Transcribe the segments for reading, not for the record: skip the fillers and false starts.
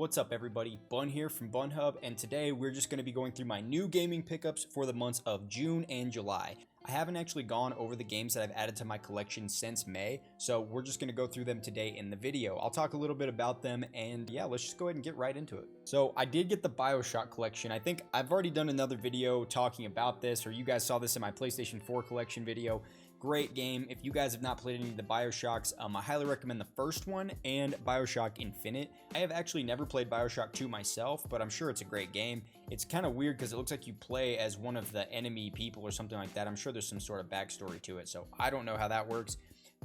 What's up everybody, Bun here from BunHub, and today we're just going to be going through my new gaming pickups for the months of June and July. I haven't actually gone over the games that I've added to my collection since May, so we're just going to go through them today in the video. I'll talk a little bit about them, and yeah, let's just go ahead and get right into it. So I did get the BioShock collection. I think I've already done another video talking about this, or you guys saw this in my PlayStation 4 collection video. Great game. If you guys have not played any of the BioShocks, I highly recommend the first one and BioShock Infinite. I have actually never played BioShock 2 myself, but I'm sure it's a great game. It's kind of weird because it looks like you play as one of the enemy people or something like that. I'm sure there's some sort of backstory to it, so I don't know how that works.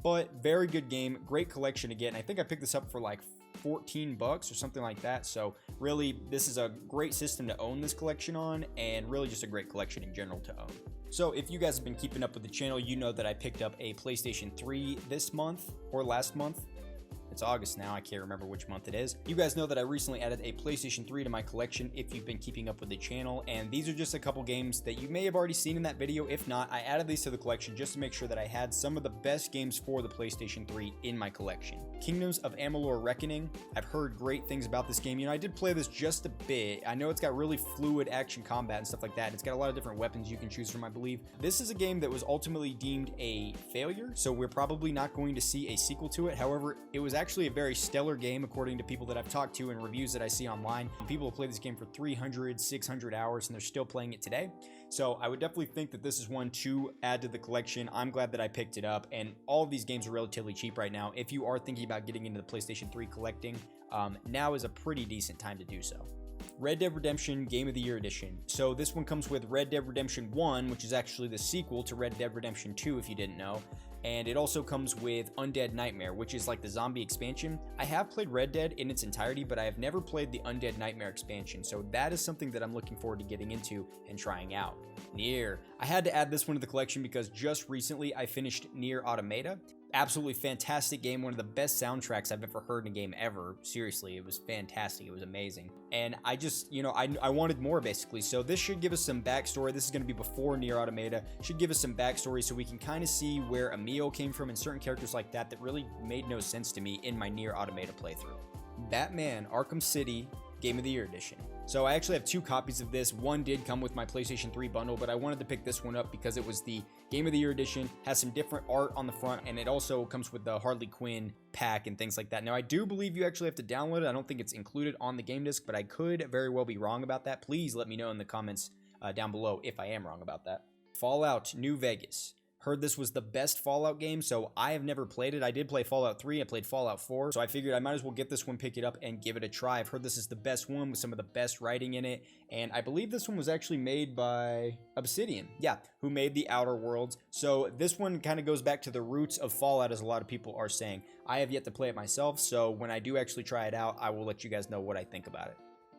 But very good game, great collection again. I think I picked this up for like 14 bucks or something like that. So really, this is a great system to own this collection on, and really just a great collection in general to own. So if you guys have been keeping up with the channel, you know that I picked up a PlayStation 3 this month or last month. It's August now, I can't remember which month it is. You guys know that I recently added a PlayStation 3 to my collection if you've been keeping up with the channel, and these are just a couple games that you may have already seen in that video. If not, I added these to the collection just to make sure that I had some of the best games for the PlayStation 3 in my collection. Kingdoms of Amalur Reckoning. I've heard great things about this game. You know, I did play this just a bit. I know it's got really fluid action combat and stuff like that. It's got a lot of different weapons you can choose from, I believe. This is a game that was ultimately deemed a failure, so we're probably not going to see a sequel to it. However, it was actually a very stellar game according to people that I've talked to and reviews that I see online. People have played this game for 300, 600 hours and they're still playing it today. So I would definitely think that this is one to add to the collection. I'm glad that I picked it up, and all of these games are relatively cheap right now. If you are thinking about getting into the PlayStation 3 collecting, now is a pretty decent time to do so. Red Dead Redemption Game of the Year Edition. So this one comes with Red Dead Redemption 1, which is actually the sequel to Red Dead Redemption 2 if you didn't know. And it also comes with Undead Nightmare, which is like the zombie expansion. I have played Red Dead in its entirety, but I have never played the Undead Nightmare expansion, so that is something that I'm looking forward to getting into and trying out. Nier. I had to add this one to the collection because just recently I finished Nier Automata. Absolutely fantastic game, one of the best soundtracks I've ever heard in a game ever. Seriously, it was fantastic, it was amazing. And I just, you know, I wanted more basically, so this should give us some backstory. This is going to be before Nier Automata. Should give us some backstory so we can kind of see where Emil came from and certain characters like that that really made no sense to me in my Nier Automata playthrough. Batman Arkham City Game of the Year Edition. So I actually have two copies of this. One did come with my PlayStation 3 bundle, but I wanted to pick this one up because it was the Game of the Year Edition, has some different art on the front, and it also comes with the Harley Quinn pack and things like that. Now, I do believe you actually have to download it. I don't think it's included on the game disc, but I could very well be wrong about that. Please let me know in the comments down below if I am wrong about that. Fallout New Vegas. Heard this was the best Fallout game, so I have never played it. I did play Fallout 3, I played Fallout 4, so I figured I might as well get this one, pick it up, and give it a try. I've heard this is the best one with some of the best writing in it, and I believe this one was actually made by Obsidian, yeah, who made the Outer Worlds. So this one kind of goes back to the roots of Fallout, as a lot of people are saying. I have yet to play it myself, so when I do actually try it out, I will let you guys know what I think about it.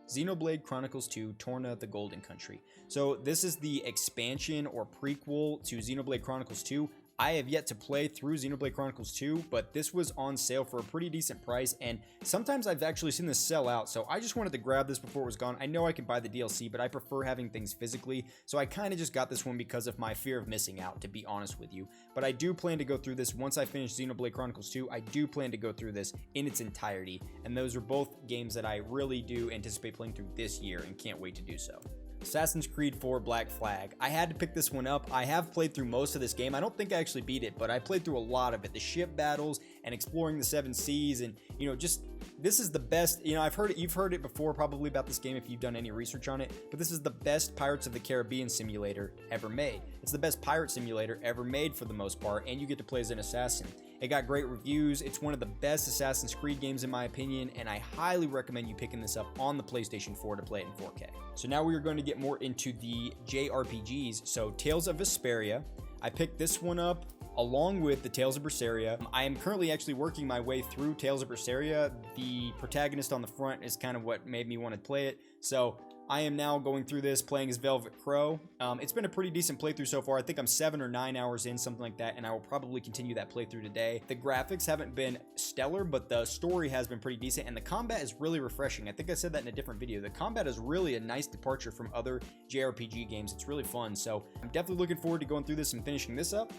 Xenoblade Chronicles 2 Torna the Golden Country. So this is the expansion or prequel to Xenoblade Chronicles 2. I have yet to play through Xenoblade Chronicles 2, but this was on sale for a pretty decent price, and sometimes I've actually seen this sell out, so I just wanted to grab this before it was gone. I know I can buy the DLC, but I prefer having things physically, so I kind of just got this one because of my fear of missing out, to be honest with you. But I do plan to go through this once I finish Xenoblade Chronicles 2. I do plan to go through this in its entirety, and those are both games that I really do anticipate playing through this year and can't wait to do so. Assassin's Creed 4 Black Flag. I had to pick this one up. I have played through most of this game. I don't think I actually beat it, but I played through a lot of it. The ship battles and exploring the 7 seas, and you know, just this is the best. You know, you've heard it before probably about this game if you've done any research on it, but this is the best Pirates of the Caribbean simulator ever made. It's the best pirate simulator ever made for the most part, and you get to play as an assassin. It got great reviews. It's one of the best Assassin's Creed games in my opinion, and I highly recommend you picking this up on the PlayStation 4 to play it in 4K. So now we are going to get more into the JRPGs. So Tales of Vesperia. I picked this one up along with the Tales of Berseria. I am currently actually working my way through Tales of Berseria. The protagonist on the front is kind of what made me want to play it. So I am now going through this, playing as Velvet Crow. It's been a pretty decent playthrough so far. I think I'm 7 or 9 hours in, something like that, and I will probably continue that playthrough today. The graphics haven't been stellar, but the story has been pretty decent, and the combat is really refreshing. I think I said that in a different video. The combat is really a nice departure from other JRPG games. It's really fun, so I'm definitely looking forward to going through this and finishing this up.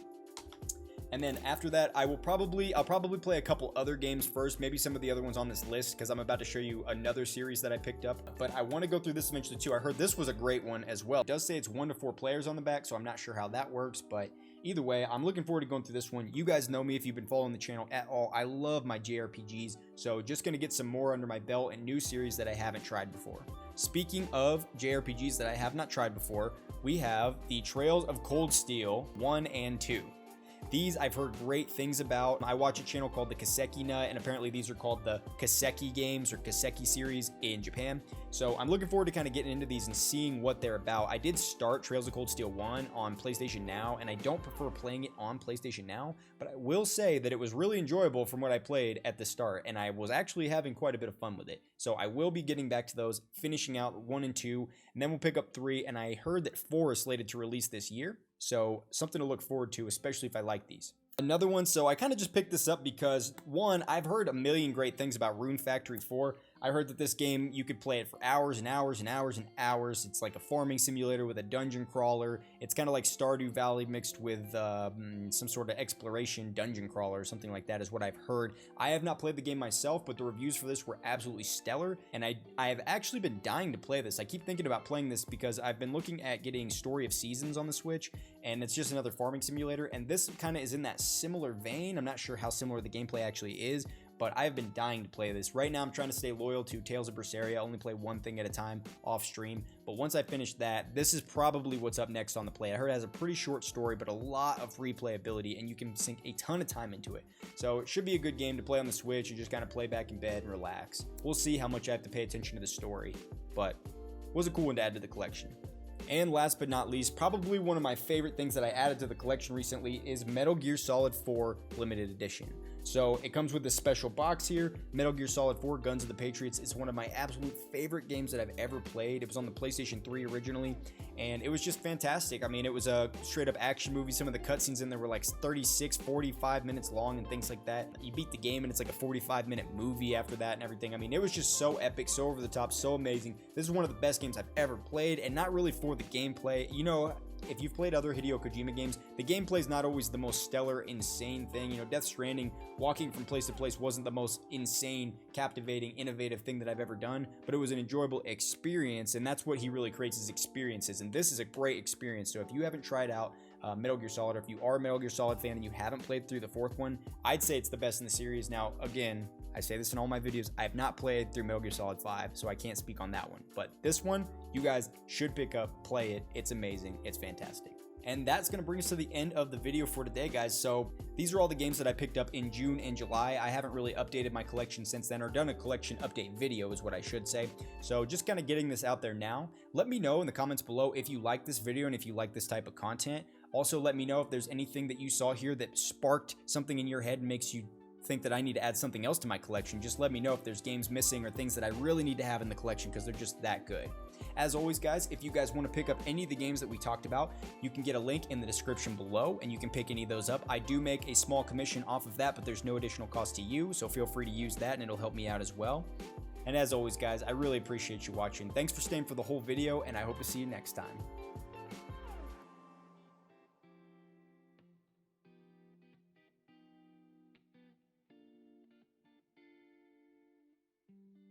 And then after that, I'll probably play a couple other games first, maybe some of the other ones on this list, because I'm about to show you another series that I picked up. But I want to go through this eventually too. I heard this was a great one as well. It does say it's 1 to 4 players on the back, so I'm not sure how that works, but either way, I'm looking forward to going through this one. You guys know me if you've been following the channel at all. I love my JRPGs, so just going to get some more under my belt and new series that I haven't tried before. Speaking of JRPGs that I have not tried before, we have the Trails of Cold Steel 1 and 2. These I've heard great things about. I watch a channel called the Kaseki Nut, and apparently these are called the Kaseki games or Kaseki series in Japan. So I'm looking forward to kind of getting into these and seeing what they're about. I did start Trails of Cold Steel 1 on PlayStation Now, and I don't prefer playing it on PlayStation Now, but I will say that it was really enjoyable from what I played at the start, and I was actually having quite a bit of fun with it. So I will be getting back to those, finishing out 1 and 2, and then we'll pick up 3, and I heard that 4 is slated to release this year. So something to look forward to, especially if I like these. Another one, so I kind of just picked this up because, one, I've heard a million great things about Rune Factory 4. I heard that this game, you could play it for hours and hours and hours and hours. It's like a farming simulator with a dungeon crawler. It's kind of like Stardew Valley mixed with some sort of exploration dungeon crawler or something like that is what I've heard. I have not played the game myself, but the reviews for this were absolutely stellar, and I have actually been dying to play this. I keep thinking about playing this because I've been looking at getting Story of Seasons on the Switch, and it's just another farming simulator, and this kind of is in that similar vein. I'm not sure how similar the gameplay actually is, but I've been dying to play this. Right now, I'm trying to stay loyal to Tales of Berseria. I only play one thing at a time off stream, but once I finish that, this is probably what's up next on the plate. I heard it has a pretty short story, but a lot of replayability, and you can sink a ton of time into it. So it should be a good game to play on the Switch and just kind of play back in bed and relax. We'll see how much I have to pay attention to the story, but it was a cool one to add to the collection. And last but not least, probably one of my favorite things that I added to the collection recently is Metal Gear Solid 4 Limited Edition. So it comes with this special box here. Metal Gear Solid 4 Guns of the Patriots is one of my absolute favorite games that I've ever played. It was on the PlayStation 3 originally, and it was just fantastic. I mean, it was a straight up action movie. Some of the cutscenes in there were like 36, 45 minutes long and things like that. You beat the game and it's like a 45-minute movie after that and everything. I mean, it was just so epic, so over the top, so amazing. This is one of the best games I've ever played, and not really for the gameplay. You know, if you've played other Hideo Kojima games, the gameplay is not always the most stellar, insane thing. You know, Death Stranding, walking from place to place wasn't the most insane, captivating, innovative thing that I've ever done, but it was an enjoyable experience, and that's what he really creates, is experiences, and this is a great experience. So if you haven't tried out Metal Gear Solid, or if you are a Metal Gear Solid fan and you haven't played through the 4th one, I'd say it's the best in the series. Now, again, I say this in all my videos, I have not played through Metal Gear Solid 5, so I can't speak on that one. But this one, you guys should pick up, play it. It's amazing. It's fantastic. And that's going to bring us to the end of the video for today, guys. So these are all the games that I picked up in June and July. I haven't really updated my collection since then, or done a collection update video is what I should say. So just kind of getting this out there now. Let me know in the comments below if you like this video and if you like this type of content. Also, let me know if there's anything that you saw here that sparked something in your head and makes you think that I need to add something else to my collection. Just let me know if there's games missing or things that I really need to have in the collection, because they're just that good. As always, guys, if you guys want to pick up any of the games that we talked about, you can get a link in the description below and you can pick any of those up. I do make a small commission off of that, but there's no additional cost to you, so feel free to use that and it'll help me out as well. And as always, guys, I really appreciate you watching. Thanks for staying for the whole video, and I hope to see you next time.